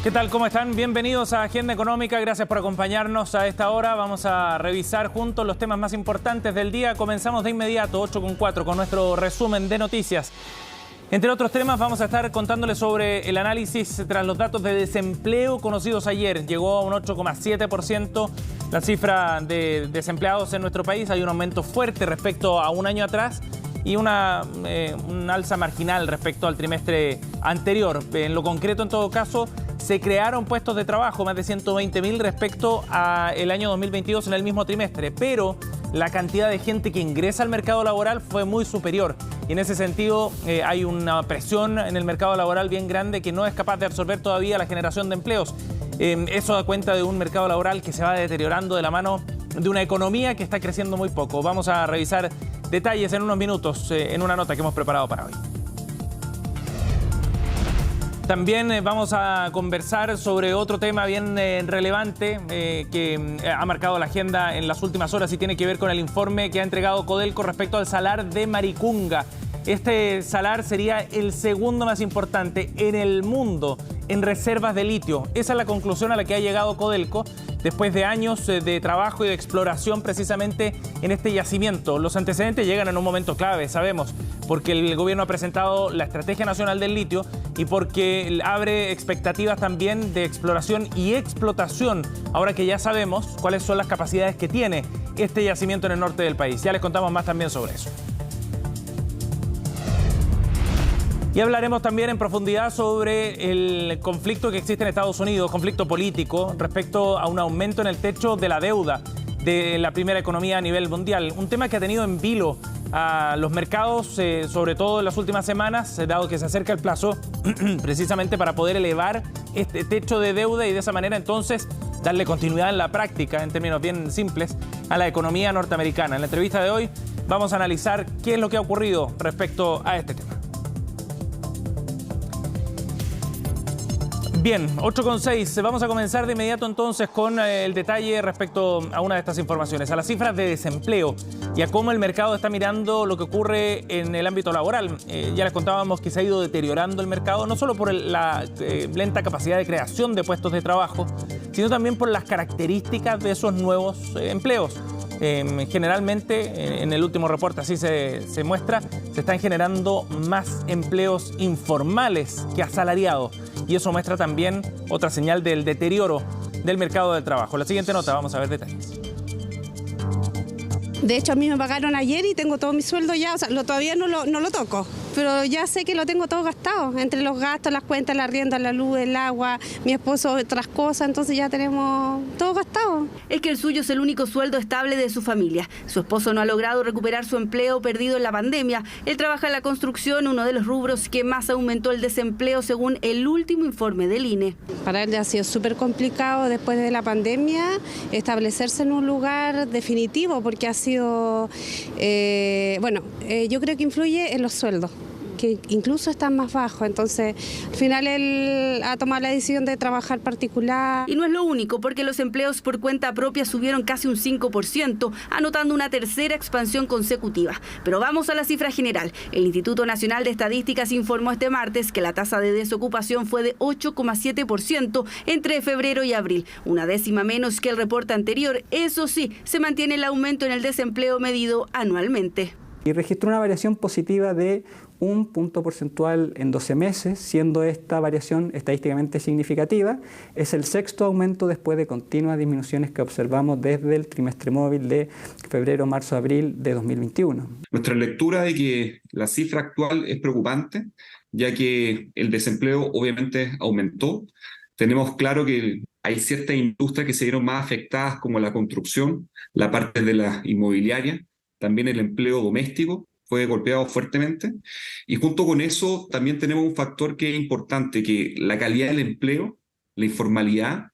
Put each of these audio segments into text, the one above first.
¿Qué tal? ¿Cómo están? Bienvenidos a Agenda Económica. Gracias por acompañarnos a esta hora. Vamos a revisar juntos los temas más importantes del día. Comenzamos de inmediato, 8:04, con nuestro resumen de noticias. Entre otros temas, vamos a estar contándoles sobre el análisis tras los datos de desempleo conocidos ayer. Llegó a un 8,7% la cifra de desempleados en nuestro país. Hay un aumento fuerte respecto a un año atrás y un alza marginal respecto al trimestre anterior. En lo concreto, en todo caso, se crearon puestos de trabajo, más de 120.000 respecto al año 2022 en el mismo trimestre, pero la cantidad de gente que ingresa al mercado laboral fue muy superior. Y en ese sentido hay una presión en el mercado laboral bien grande que no es capaz de absorber todavía la generación de empleos. Eso da cuenta de un mercado laboral que se va deteriorando de la mano de una economía que está creciendo muy poco. Vamos a revisar detalles en unos minutos en una nota que hemos preparado para hoy. También vamos a conversar sobre otro tema bien relevante que ha marcado la agenda en las últimas horas y tiene que ver con el informe que ha entregado Codelco respecto al salar de Maricunga. Este salar sería el segundo más importante en el mundo en reservas de litio. Esa es la conclusión a la que ha llegado Codelco después de años de trabajo y de exploración precisamente en este yacimiento. Los antecedentes llegan en un momento clave, sabemos, porque el gobierno ha presentado la Estrategia Nacional del Litio y porque abre expectativas también de exploración y explotación, ahora que ya sabemos cuáles son las capacidades que tiene este yacimiento en el norte del país. Ya les contamos más también sobre eso. Y hablaremos también en profundidad sobre el conflicto que existe en Estados Unidos, conflicto político, respecto a un aumento en el techo de la deuda de la primera economía a nivel mundial. Un tema que ha tenido en vilo a los mercados, sobre todo en las últimas semanas, dado que se acerca el plazo precisamente para poder elevar este techo de deuda y de esa manera entonces darle continuidad en la práctica, en términos bien simples, a la economía norteamericana. En la entrevista de hoy vamos a analizar qué es lo que ha ocurrido respecto a este tema. Bien, 8:06. Vamos a comenzar de inmediato entonces con el detalle respecto a una de estas informaciones, a las cifras de desempleo y a cómo el mercado está mirando lo que ocurre en el ámbito laboral. Ya les contábamos que se ha ido deteriorando el mercado, no solo por la lenta capacidad de creación de puestos de trabajo, sino también por las características de esos nuevos empleos. Generalmente, en el último reporte así se muestra, se están generando más empleos informales que asalariados. Y eso muestra también otra señal del deterioro del mercado del trabajo. La siguiente nota, vamos a ver detalles. De hecho, a mí me pagaron ayer y tengo todo mi sueldo ya, o sea, todavía no lo toco, pero ya sé que lo tengo todo gastado, entre los gastos, las cuentas, la arriendo, la luz, el agua, mi esposo, otras cosas, entonces ya tenemos todo gastado. Es que el suyo es el único sueldo estable de su familia. Su esposo no ha logrado recuperar su empleo perdido en la pandemia. Él trabaja en la construcción, uno de los rubros que más aumentó el desempleo según el último informe del INE. Para él ha sido súper complicado después de la pandemia establecerse en un lugar definitivo porque ha sido, yo creo que influye en los sueldos, que incluso están más bajos, entonces al final él ha tomado la decisión de trabajar particular. Y no es lo único, porque los empleos por cuenta propia subieron casi un 5%, anotando una tercera expansión consecutiva. Pero vamos a la cifra general. El Instituto Nacional de Estadísticas informó este martes que la tasa de desocupación fue de 8,7% entre febrero y abril, una décima menos que el reporte anterior. Eso sí, se mantiene el aumento en el desempleo medido anualmente. Y registró una variación positiva de 1 punto porcentual en 12 meses, siendo esta variación estadísticamente significativa. Es el sexto aumento después de continuas disminuciones que observamos desde el trimestre móvil de febrero, marzo, abril de 2021. Nuestra lectura de que la cifra actual es preocupante, ya que el desempleo obviamente aumentó. Tenemos claro que hay ciertas industrias que se vieron más afectadas, como la construcción, la parte de la inmobiliaria, también el empleo doméstico fue golpeado fuertemente. Y junto con eso también tenemos un factor que es importante, que la calidad del empleo, la informalidad,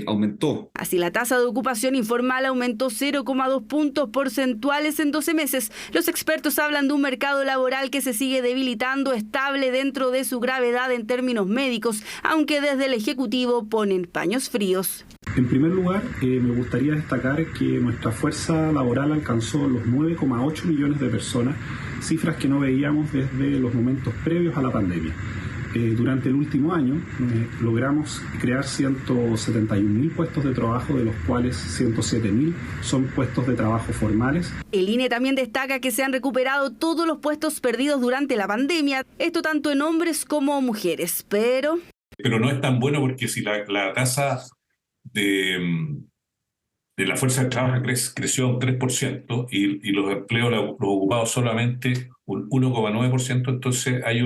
aumentó. Así, la tasa de ocupación informal aumentó 0,2 puntos porcentuales en 12 meses. Los expertos hablan de un mercado laboral que se sigue debilitando, estable dentro de su gravedad en términos médicos, aunque desde el Ejecutivo ponen paños fríos. En primer lugar, me gustaría destacar que nuestra fuerza laboral alcanzó los 9,8 millones de personas, cifras que no veíamos desde los momentos previos a la pandemia. durante el último año logramos crear 171.000 puestos de trabajo, de los cuales 107.000 son puestos de trabajo formales. El INE también destaca que se han recuperado todos los puestos perdidos durante la pandemia, esto tanto en hombres como mujeres, pero no es tan bueno porque si la tasa de la fuerza de trabajo creció un 3% y los empleos los ocupados solamente un 1,9%, entonces hay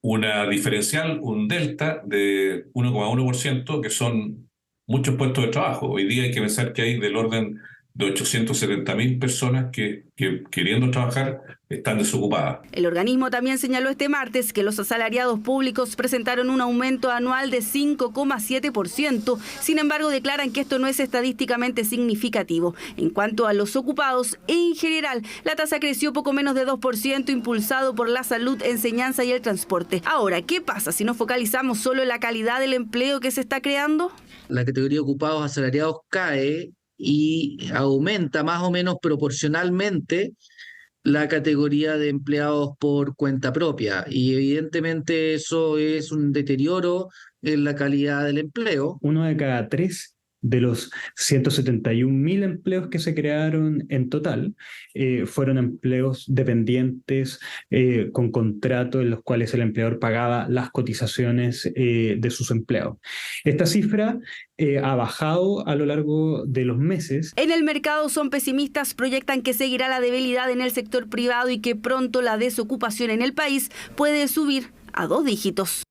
una diferencial, un delta de 1,1%, que son muchos puestos de trabajo. Hoy día hay que pensar que hay del orden de 870.000 personas que queriendo trabajar están desocupadas. El organismo también señaló este martes que los asalariados públicos presentaron un aumento anual de 5,7%. Sin embargo, declaran que esto no es estadísticamente significativo. En cuanto a los ocupados, en general, la tasa creció poco menos de 2%, impulsado por la salud, enseñanza y el transporte. Ahora, ¿qué pasa si nos focalizamos solo en la calidad del empleo que se está creando? La categoría de ocupados asalariados cae y aumenta más o menos proporcionalmente la categoría de empleados por cuenta propia, y evidentemente eso es un deterioro en la calidad del empleo. 1 de cada 3 de los 171.000 empleos que se crearon en total fueron empleos dependientes con contrato en los cuales el empleador pagaba las cotizaciones de sus empleados. Esta cifra ha bajado a lo largo de los meses. En el mercado son pesimistas, proyectan que seguirá la debilidad en el sector privado y que pronto la desocupación en el país puede subir a 2 dígitos.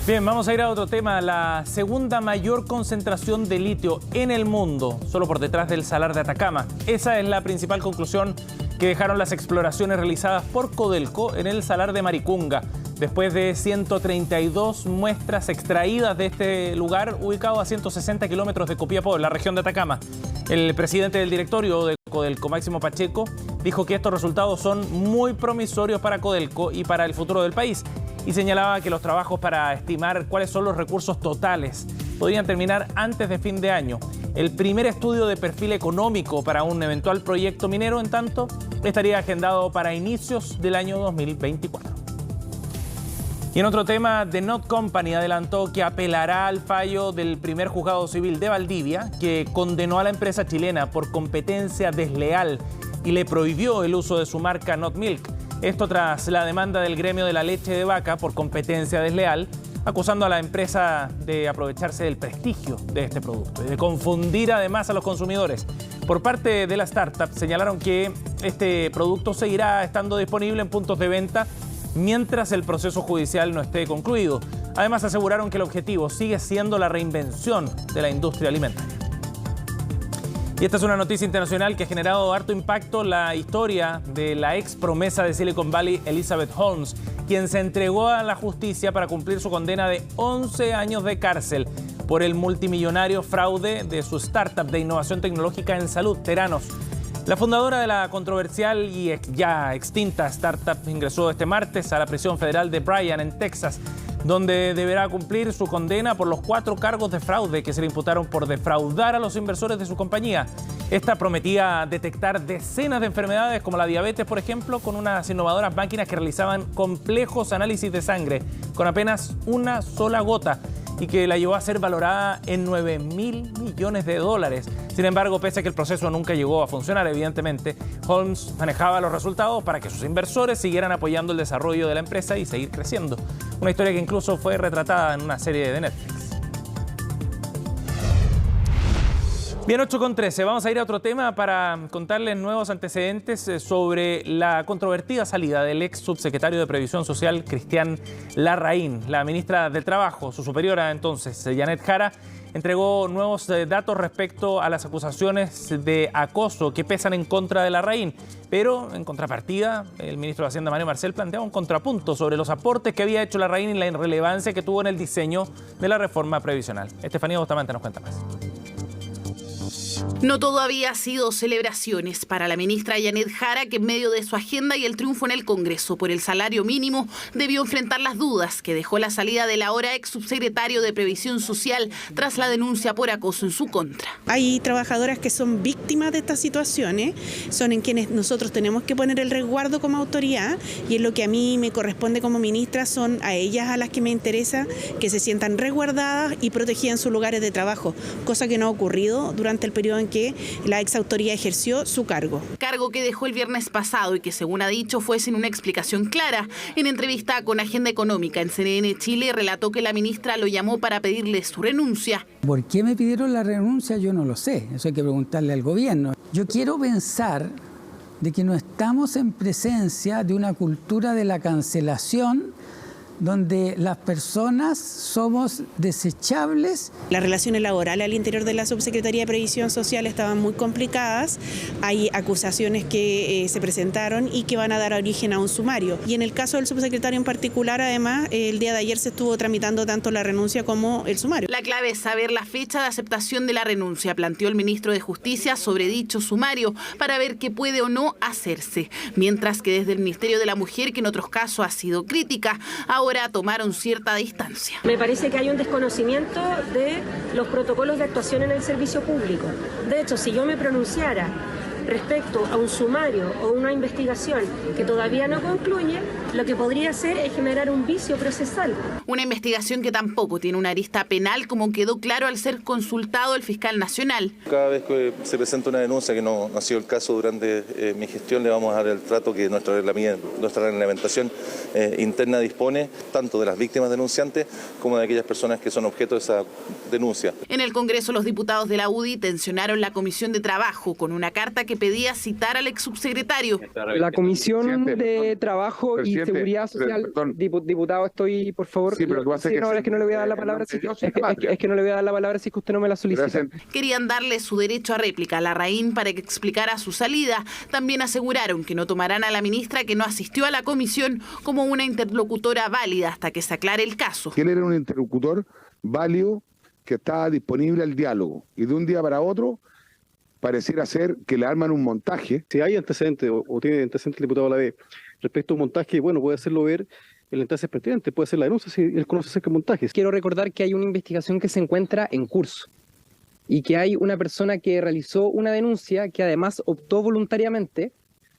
Bien, vamos a ir a otro tema. La segunda mayor concentración de litio en el mundo, solo por detrás del Salar de Atacama. Esa es la principal conclusión que dejaron las exploraciones realizadas por Codelco en el Salar de Maricunga, después de 132 muestras extraídas de este lugar ubicado a 160 kilómetros de Copiapó, en la región de Atacama. El presidente del directorio de Codelco, Máximo Pacheco, dijo que estos resultados son muy promisorios para Codelco y para el futuro del país, y señalaba que los trabajos para estimar cuáles son los recursos totales podrían terminar antes de fin de año. El primer estudio de perfil económico para un eventual proyecto minero, en tanto, estaría agendado para inicios del año 2024. Y en otro tema, The Knot Company adelantó que apelará al fallo del primer juzgado civil de Valdivia, que condenó a la empresa chilena por competencia desleal y le prohibió el uso de su marca Knot Milk. Esto tras la demanda del gremio de la leche de vaca por competencia desleal, acusando a la empresa de aprovecharse del prestigio de este producto y de confundir además a los consumidores. Por parte de la startup señalaron que este producto seguirá estando disponible en puntos de venta mientras el proceso judicial no esté concluido. Además aseguraron que el objetivo sigue siendo la reinvención de la industria alimentaria. Y esta es una noticia internacional que ha generado harto impacto: la historia de la ex promesa de Silicon Valley, Elizabeth Holmes, quien se entregó a la justicia para cumplir su condena de 11 años de cárcel por el multimillonario fraude de su startup de innovación tecnológica en salud, Theranos. La fundadora de la controversial y ya extinta startup ingresó este martes a la prisión federal de Bryan, en Texas, donde deberá cumplir su condena por los 4 cargos de fraude que se le imputaron por defraudar a los inversores de su compañía. Esta prometía detectar decenas de enfermedades como la diabetes, por ejemplo, con unas innovadoras máquinas que realizaban complejos análisis de sangre con apenas una sola gota, y que la llevó a ser valorada en $9.000 millones. Sin embargo, pese a que el proceso nunca llegó a funcionar, evidentemente, Holmes manejaba los resultados para que sus inversores siguieran apoyando el desarrollo de la empresa y seguir creciendo. Una historia que incluso fue retratada en una serie de Netflix. Bien, 8:13. Vamos a ir a otro tema para contarles nuevos antecedentes sobre la controvertida salida del ex subsecretario de Previsión Social, Cristian Larraín. La ministra del Trabajo, su superiora entonces, Janet Jara, entregó nuevos datos respecto a las acusaciones de acoso que pesan en contra de Larraín. Pero, en contrapartida, el ministro de Hacienda, Mario Marcel, planteaba un contrapunto sobre los aportes que había hecho Larraín y la irrelevancia que tuvo en el diseño de la reforma previsional. Estefanía Bustamante nos cuenta más. No todo había sido celebraciones para la ministra Janet Jara, que en medio de su agenda y el triunfo en el Congreso por el salario mínimo debió enfrentar las dudas que dejó la salida del ahora ex subsecretario de Previsión Social tras la denuncia por acoso en su contra. Hay trabajadoras que son víctimas de estas situaciones, son en quienes nosotros tenemos que poner el resguardo como autoridad, y en lo que a mí me corresponde como ministra son a ellas a las que me interesa que se sientan resguardadas y protegidas en sus lugares de trabajo, cosa que no ha ocurrido durante el periodo en que la ex autoridad ejerció su cargo. Cargo que dejó el viernes pasado y que, según ha dicho, fue sin una explicación clara. En entrevista con Agenda Económica en CNN Chile, relató que la ministra lo llamó para pedirle su renuncia. ¿Por qué me pidieron la renuncia? Yo no lo sé. Eso hay que preguntarle al gobierno. Yo quiero pensar de que no estamos en presencia de una cultura de la cancelación donde las personas somos desechables. Las relaciones laborales al interior de la Subsecretaría de Previsión Social estaban muy complicadas. Hay acusaciones que se presentaron y que van a dar origen a un sumario. Y en el caso del subsecretario en particular, además, el día de ayer se estuvo tramitando tanto la renuncia como el sumario. La clave es saber la fecha de aceptación de la renuncia, planteó el ministro de Justicia sobre dicho sumario, para ver qué puede o no hacerse. Mientras que desde el Ministerio de la Mujer, que en otros casos ha sido crítica, ahora tomaron cierta distancia. Me parece que hay un desconocimiento de los protocolos de actuación en el servicio público. De hecho, si yo me pronunciara respecto a un sumario o una investigación que todavía no concluye, lo que podría hacer es generar un vicio procesal. Una investigación que tampoco tiene una arista penal, como quedó claro al ser consultado el fiscal nacional. Cada vez que se presenta una denuncia, que no ha sido el caso durante mi gestión, le vamos a dar el trato que nuestra reglamentación interna dispone, tanto de las víctimas denunciantes como de aquellas personas que son objeto de esa denuncia. En el Congreso, los diputados de la UDI tensionaron la Comisión de Trabajo con una carta que pedía citar al exsubsecretario. La Comisión de Trabajo y Seguridad Social, diputado, estoy, por favor. Sí, pero tú haces es que no le voy a dar la palabra, es que no le voy a dar la palabra si usted no me la solicita. Querían darle su derecho a réplica a Larraín para que explicara su salida. También aseguraron que no tomarán a la ministra, que no asistió a la comisión, como una interlocutora válida hasta que se aclare el caso. Él era un interlocutor válido que estaba disponible al diálogo, y de un día para otro pareciera ser que le arman un montaje. Si hay antecedentes o tiene antecedentes el diputado Alavés respecto a un montaje, bueno, puede hacerlo ver el entonces pertinente, puede hacer la denuncia si él conoce acerca de montajes. Quiero recordar que hay una investigación que se encuentra en curso y que hay una persona que realizó una denuncia que además optó voluntariamente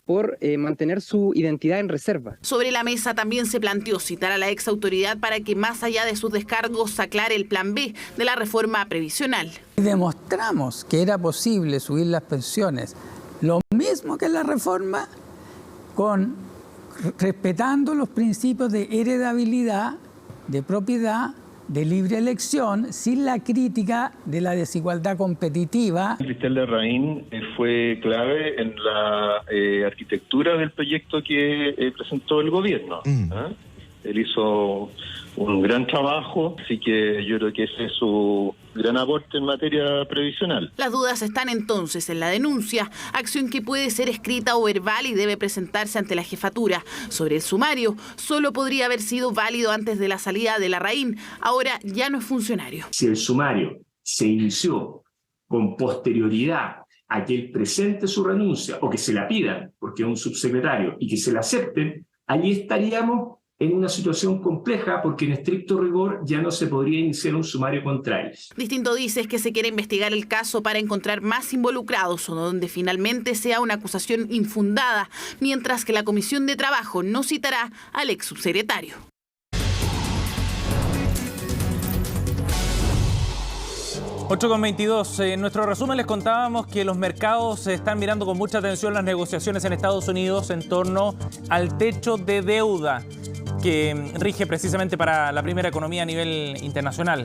por mantener su identidad en reserva. Sobre la mesa también se planteó citar a la ex autoridad para que, más allá de sus descargos, aclare el plan B de la reforma previsional. Demostramos que era posible subir las pensiones, lo mismo que en la reforma, respetando los principios de heredabilidad, de propiedad, de libre elección, sin la crítica de la desigualdad competitiva. Cristian Larraín fue clave en la arquitectura del proyecto que presentó el gobierno. Él hizo un gran trabajo, así que yo creo que ese es su gran aporte en materia previsional. Las dudas están entonces en la denuncia, acción que puede ser escrita o verbal y debe presentarse ante la jefatura. Sobre el sumario, solo podría haber sido válido antes de la salida de Larraín, ahora ya no es funcionario. Si el sumario se inició con posterioridad a que él presente su renuncia o que se la pidan porque es un subsecretario y que se la acepten, allí estaríamos en una situación compleja porque en estricto rigor ya no se podría iniciar un sumario contra ellos. Distinto dice es que se quiere investigar el caso para encontrar más involucrados o donde finalmente sea una acusación infundada, mientras que la Comisión de Trabajo no citará al ex subsecretario. Con 22. En nuestro resumen les contábamos que los mercados están mirando con mucha atención las negociaciones en Estados Unidos en torno al techo de deuda que rige precisamente para la primera economía a nivel internacional.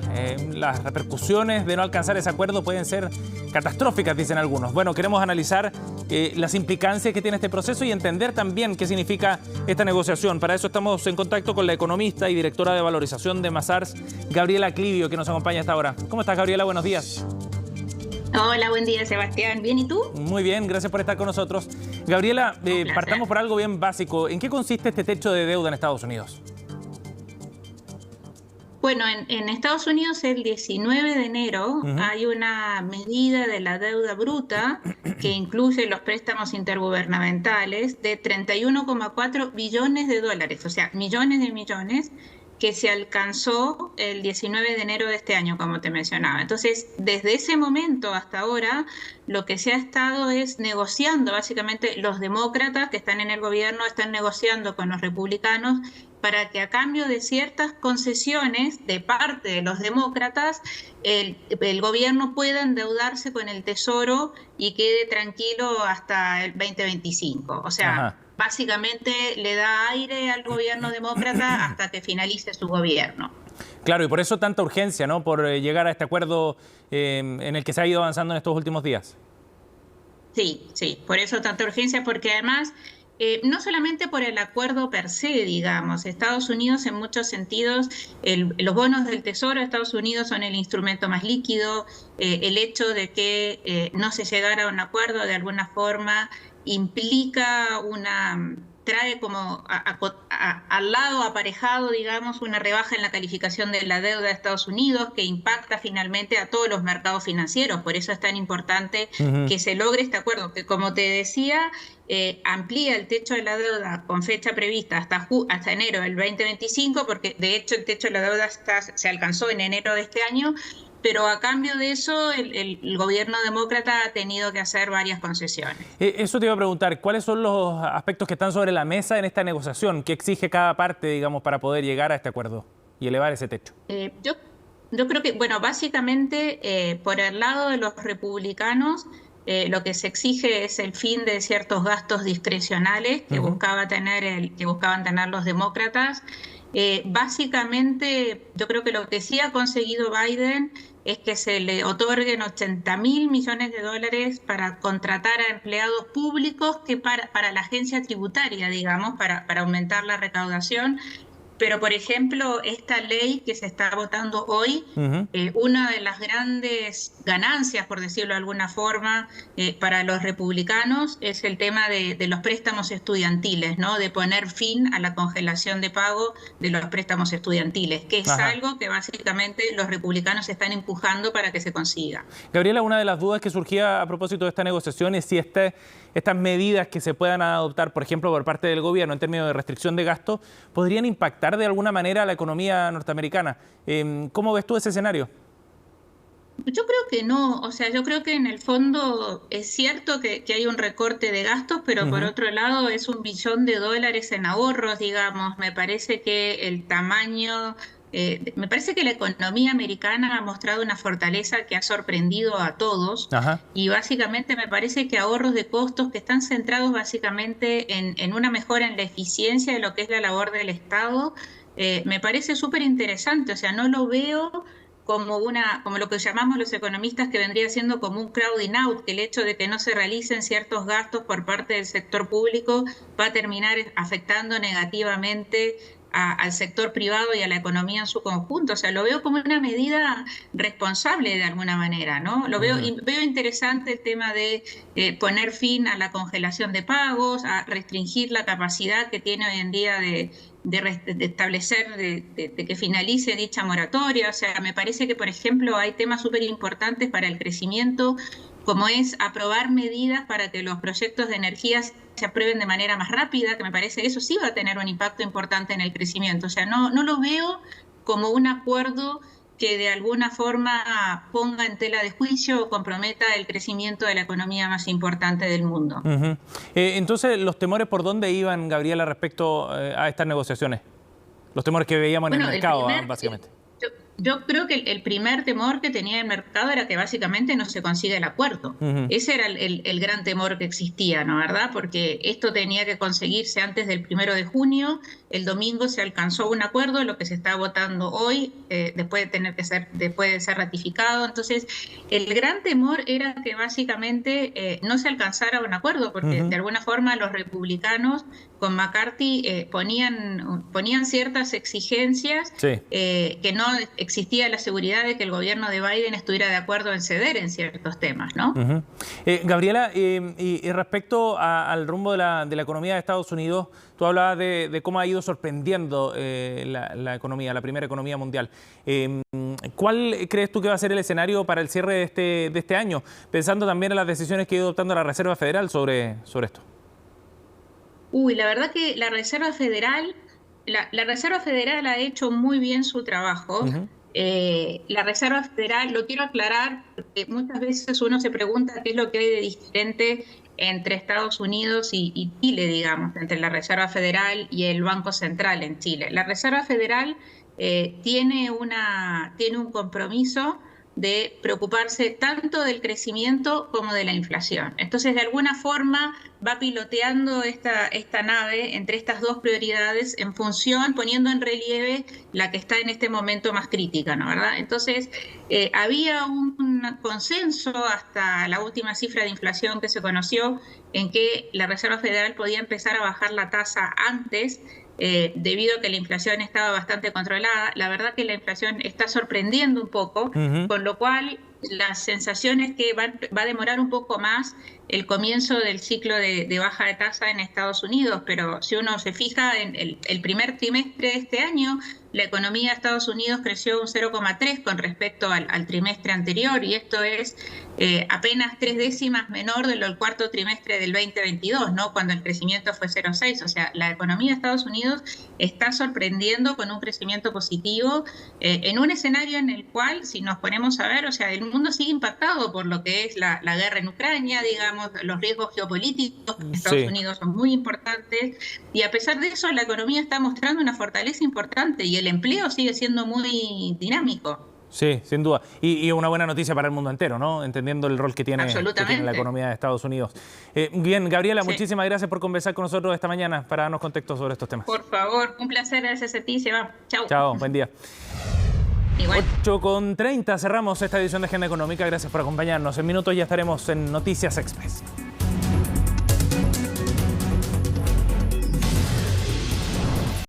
Las repercusiones de no alcanzar ese acuerdo pueden ser catastróficas, dicen algunos. Bueno, queremos analizar las implicancias que tiene este proceso y entender también qué significa esta negociación. Para eso estamos en contacto con la economista y directora de valorización de Mazars, Gabriela Clivio, que nos acompaña hasta ahora. ¿Cómo estás, Gabriela? Buenos días. Hola, buen día, Sebastián. ¿Bien y tú? Muy bien, gracias por estar con nosotros. Gabriela, partamos por algo bien básico. ¿En qué consiste este techo de deuda en Estados Unidos? Bueno, en Estados Unidos el 19 de enero hay una medida de la deuda bruta que incluye los préstamos intergubernamentales de 31,4 billones de dólares, o sea, millones de millones, que se alcanzó el 19 de enero de este año, como te mencionaba. Entonces, desde ese momento hasta ahora, lo que se ha estado es negociando, básicamente los demócratas que están en el gobierno están negociando con los republicanos para que a cambio de ciertas concesiones de parte de los demócratas, el gobierno pueda endeudarse con el Tesoro y quede tranquilo hasta el 2025. O sea, básicamente le da aire al gobierno demócrata hasta que finalice su gobierno. Claro, y por eso tanta urgencia, ¿no? Por llegar a este acuerdo en el que se ha ido avanzando en estos últimos días. Sí, por eso tanta urgencia, porque además, no solamente por el acuerdo per se, digamos, Estados Unidos en muchos sentidos, los bonos del Tesoro de Estados Unidos son el instrumento más líquido, el hecho de que no se llegara a un acuerdo de alguna forma implica trae como al lado aparejado, digamos, una rebaja en la calificación de la deuda de Estados Unidos que impacta finalmente a todos los mercados financieros. Por eso es tan importante que se logre este acuerdo, que como te decía, amplía el techo de la deuda con fecha prevista hasta enero del 2025, porque de hecho el techo de la deuda se alcanzó en enero de este año, pero a cambio de eso el gobierno demócrata ha tenido que hacer varias concesiones. Eso te iba a preguntar, ¿cuáles son los aspectos que están sobre la mesa en esta negociación? ¿Qué exige cada parte, digamos, para poder llegar a este acuerdo y elevar ese techo? Yo creo que, bueno, básicamente por el lado de los republicanos, lo que se exige es el fin de ciertos gastos discrecionales que buscaban tener los demócratas. Básicamente, yo creo que lo que sí ha conseguido Biden es que se le otorguen 80.000 millones de dólares para contratar a empleados públicos que para la agencia tributaria, digamos, para aumentar la recaudación. Pero, por ejemplo, esta ley que se está votando hoy, una de las grandes ganancias, por decirlo de alguna forma, para los republicanos es el tema de los préstamos estudiantiles, ¿no? De poner fin a la congelación de pago de los préstamos estudiantiles, que es algo que básicamente los republicanos están empujando para que se consiga. Gabriela, una de las dudas que surgía a propósito de esta negociación es si estas medidas que se puedan adoptar, por ejemplo, por parte del gobierno en términos de restricción de gasto, podrían impactar de alguna manera a la economía norteamericana. ¿Cómo ves tú ese escenario? Yo creo que no, o sea, yo creo que en el fondo es cierto que hay un recorte de gastos, pero por otro lado es $1 billón en ahorros, digamos. Me parece que el tamaño... me parece que la economía americana ha mostrado una fortaleza que ha sorprendido a todos y básicamente me parece que ahorros de costos que están centrados básicamente en una mejora en la eficiencia de lo que es la labor del Estado, me parece súper interesante, o sea, no lo veo como lo que llamamos los economistas que vendría siendo como un crowding out, que el hecho de que no se realicen ciertos gastos por parte del sector público va a terminar afectando negativamente al sector privado y a la economía en su conjunto. O sea, lo veo como una medida responsable de alguna manera, ¿no? Veo interesante el tema de poner fin a la congelación de pagos, a restringir la capacidad que tiene hoy en día de establecer, de que finalice dicha moratoria. O sea, me parece que, por ejemplo, hay temas súper importantes para el crecimiento, como es aprobar medidas para que los proyectos de energía se aprueben de manera más rápida, que me parece que eso sí va a tener un impacto importante en el crecimiento. O sea, no lo veo como un acuerdo que de alguna forma ponga en tela de juicio o comprometa el crecimiento de la economía más importante del mundo. Entonces, ¿los temores por dónde iban, Gabriela, respecto a estas negociaciones? Los temores que veíamos en el mercado, básicamente. Yo creo que el primer temor que tenía el mercado era que básicamente no se consiga el acuerdo. Ese era el gran temor que existía, ¿no? ¿Verdad? Porque esto tenía que conseguirse antes del 1 de junio. El domingo se alcanzó un acuerdo, lo que se está votando hoy, después de ser ratificado. Entonces, el gran temor era que básicamente no se alcanzara un acuerdo, porque de alguna forma los republicanos con McCarthy ponían ciertas exigencias que no existía la seguridad de que el gobierno de Biden estuviera de acuerdo en ceder en ciertos temas, ¿no? Gabriela, y respecto al rumbo de la economía de Estados Unidos, Tú hablabas de cómo ha ido sorprendiendo la economía, la primera economía mundial. ¿Cuál crees tú que va a ser el escenario para el cierre de este año? Pensando también en las decisiones que ha ido adoptando la Reserva Federal sobre esto. La verdad que la Reserva Federal ha hecho muy bien su trabajo. La Reserva Federal, lo quiero aclarar, porque muchas veces uno se pregunta qué es lo que hay de diferente entre Estados Unidos y Chile, digamos, entre la Reserva Federal y el Banco Central en Chile. La Reserva Federal tiene un compromiso de preocuparse tanto del crecimiento como de la inflación. Entonces, de alguna forma, va piloteando esta nave entre estas dos prioridades en función, poniendo en relieve la que está en este momento más crítica, ¿no? ¿Verdad? Entonces, había un consenso hasta la última cifra de inflación que se conoció en que la Reserva Federal podía empezar a bajar la tasa antes, debido a que la inflación estaba bastante controlada. La verdad que la inflación está sorprendiendo un poco, con lo cual la sensación es que va a demorar un poco más el comienzo del ciclo de baja de tasa en Estados Unidos, pero si uno se fija en el primer trimestre de este año, la economía de Estados Unidos creció un 0,3 con respecto al trimestre anterior, y esto es apenas 3 décimas menor del cuarto trimestre del 2022, ¿no? Cuando el crecimiento fue 0,6. O sea, la economía de Estados Unidos está sorprendiendo con un crecimiento positivo en un escenario en el cual, si nos ponemos a ver, o sea, el mundo sigue impactado por lo que es la guerra en Ucrania, digamos, los riesgos geopolíticos en Estados Unidos son muy importantes, y a pesar de eso la economía está mostrando una fortaleza importante y el empleo sigue siendo muy dinámico. Sí, sin duda. Y una buena noticia para el mundo entero, ¿no? Entendiendo el rol que tiene la economía de Estados Unidos. Bien, Gabriela, muchísimas gracias por conversar con nosotros esta mañana para darnos contexto sobre estos temas. Por favor, un placer, gracias a ti, Seba. Chao. Chao, buen día. Igual. 8:30 cerramos esta edición de Agenda Económica. Gracias por acompañarnos. En minutos ya estaremos en Noticias Express.